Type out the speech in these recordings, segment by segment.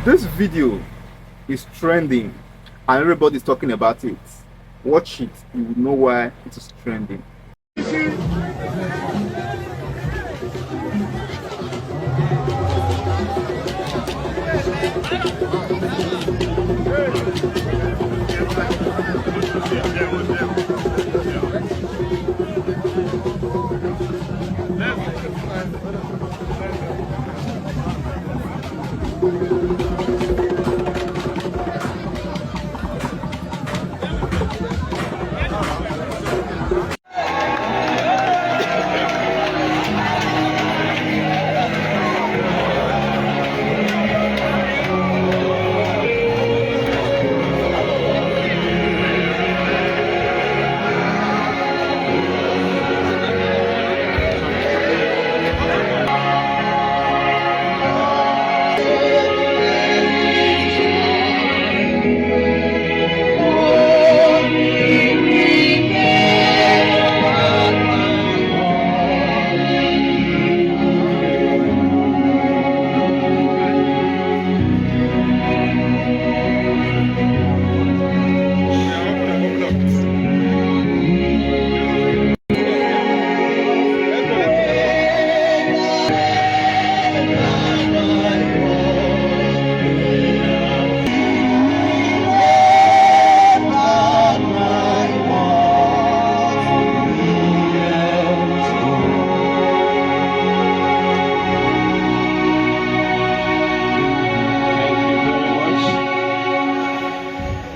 This video is trending and everybody's talking about it. Watch it, you will know why it is trending.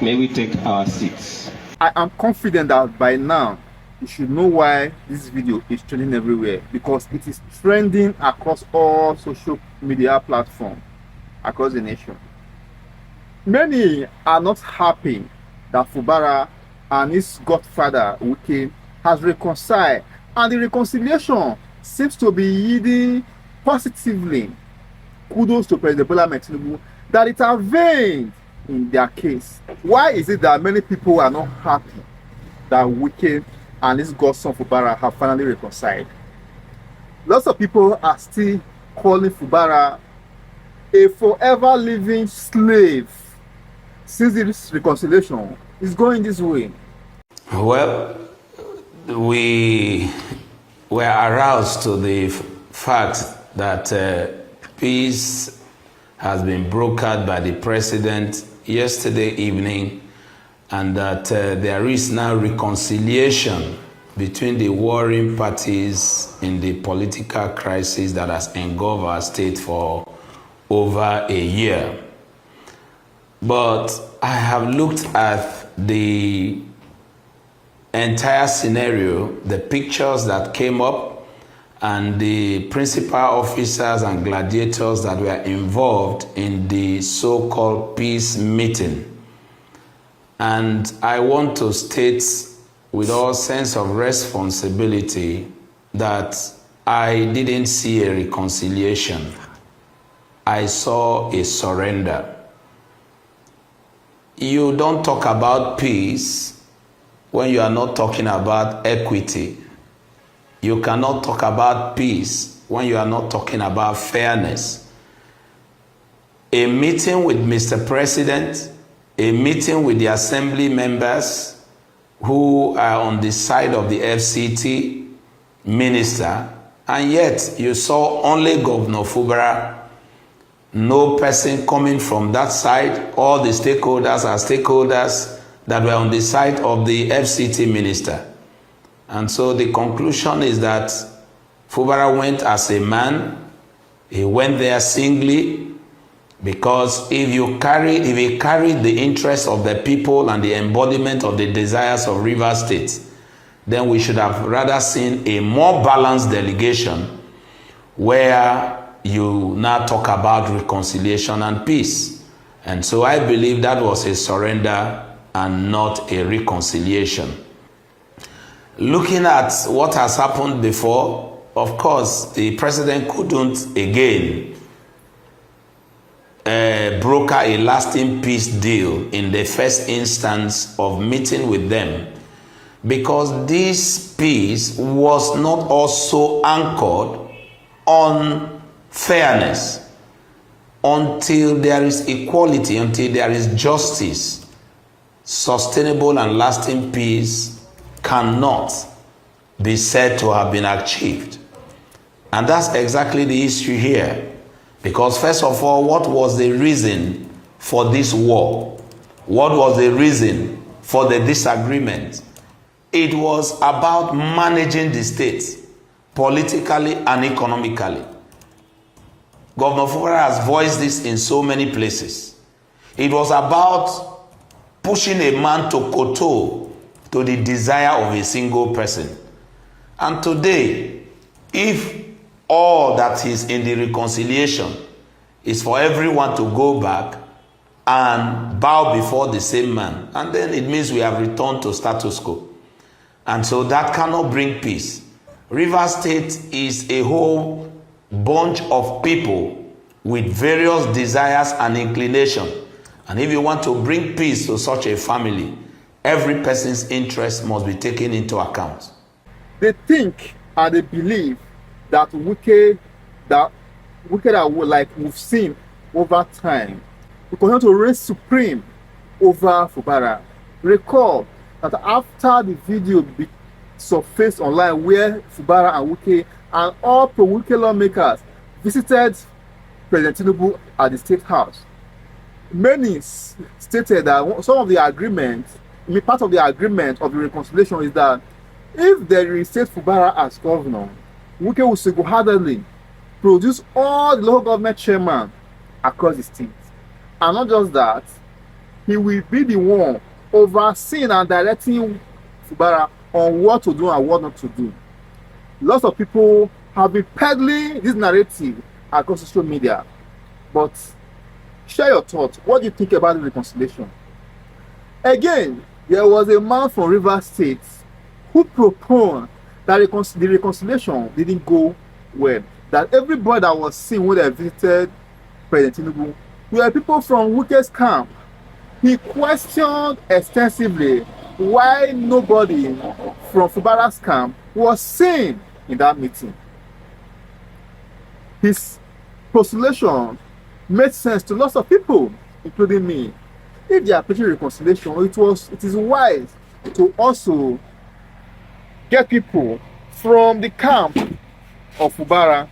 May we take our seats? I am confident that by now you should know why this video is trending everywhere, because it is trending across all social media platforms across the nation. Many are not happy that Fubara and his godfather Wike has reconciled, and the reconciliation seems to be yielding positively. Kudos to President Bola Ahmed Tinubu that it intervened in their case. Why is it that many people are not happy that Wike and his godson Fubara have finally reconciled? Lots of people are still calling Fubara a forever living slave since this reconciliation is going this way. Well, we were aroused to the fact that peace has been brokered by the president yesterday evening, and that there is now reconciliation between the warring parties in the political crisis that has engulfed our state for over a year. But I have looked at the entire scenario, the pictures that came up, and the principal officers and gladiators that were involved in the so-called peace meeting. And I want to state with all sense of responsibility that I didn't see a reconciliation. I saw a surrender. You don't talk about peace when you are not talking about equity. You cannot talk about peace when you are not talking about fairness. A meeting with Mr. President, a meeting with the assembly members who are on the side of the FCT minister, and yet you saw only Governor Fubara, no person coming from that side. All the stakeholders are stakeholders that were on the side of the FCT minister. And so the conclusion is that Fubara went as a man. He went there singly, because if he carried the interest of the people and the embodiment of the desires of River State, then we should have rather seen a more balanced delegation where you now talk about reconciliation and peace. And so I believe that was a surrender and not a reconciliation. Looking at what has happened before, of course, the president couldn't again broker a lasting peace deal in the first instance of meeting with them, because this peace was not also anchored on fairness. until there is equality, until there is justice, sustainable and lasting peace cannot be said to have been achieved. And that's exactly the issue here. Because first of all, what was the reason for this war? What was the reason for the disagreement? It was about managing the state politically and economically. Governor Fubara has voiced this in so many places. It was about pushing a man to kowtow to the desire of a single person. And today, if all that is in the reconciliation is for everyone to go back and bow before the same man, and then it means we have returned to status quo. And so that cannot bring peace. Rivers State is a whole bunch of people with various desires and inclinations. And if you want to bring peace to such a family, every person's interest must be taken into account. They think and they believe that Wike that like we've seen over time, we continue to reign supreme over Fubara. Recall that after the video surfaced online where Fubara and Wike and all pro-Wike lawmakers visited President Tinubu at the State House, many stated that some of the agreement, part of the agreement of the reconciliation is that if they reinstate Fubara as governor, Wike will single-handedly produce all the local government chairmen across the state. And not just that, he will be the one overseeing and directing Fubara on what to do and what not to do. Lots of people have been peddling this narrative across social media. But share your thoughts. What do you think about the reconciliation? Again, there was a man from Rivers State who proposed that the reconciliation didn't go well. That everybody that was seen when they visited President Tinubu were people from Wike's camp. He questioned extensively why nobody from Fubara's camp was seen in that meeting. His postulation made sense to lots of people, including me. If they are preaching reconciliation, it is wise to also get people from the camp of Fubara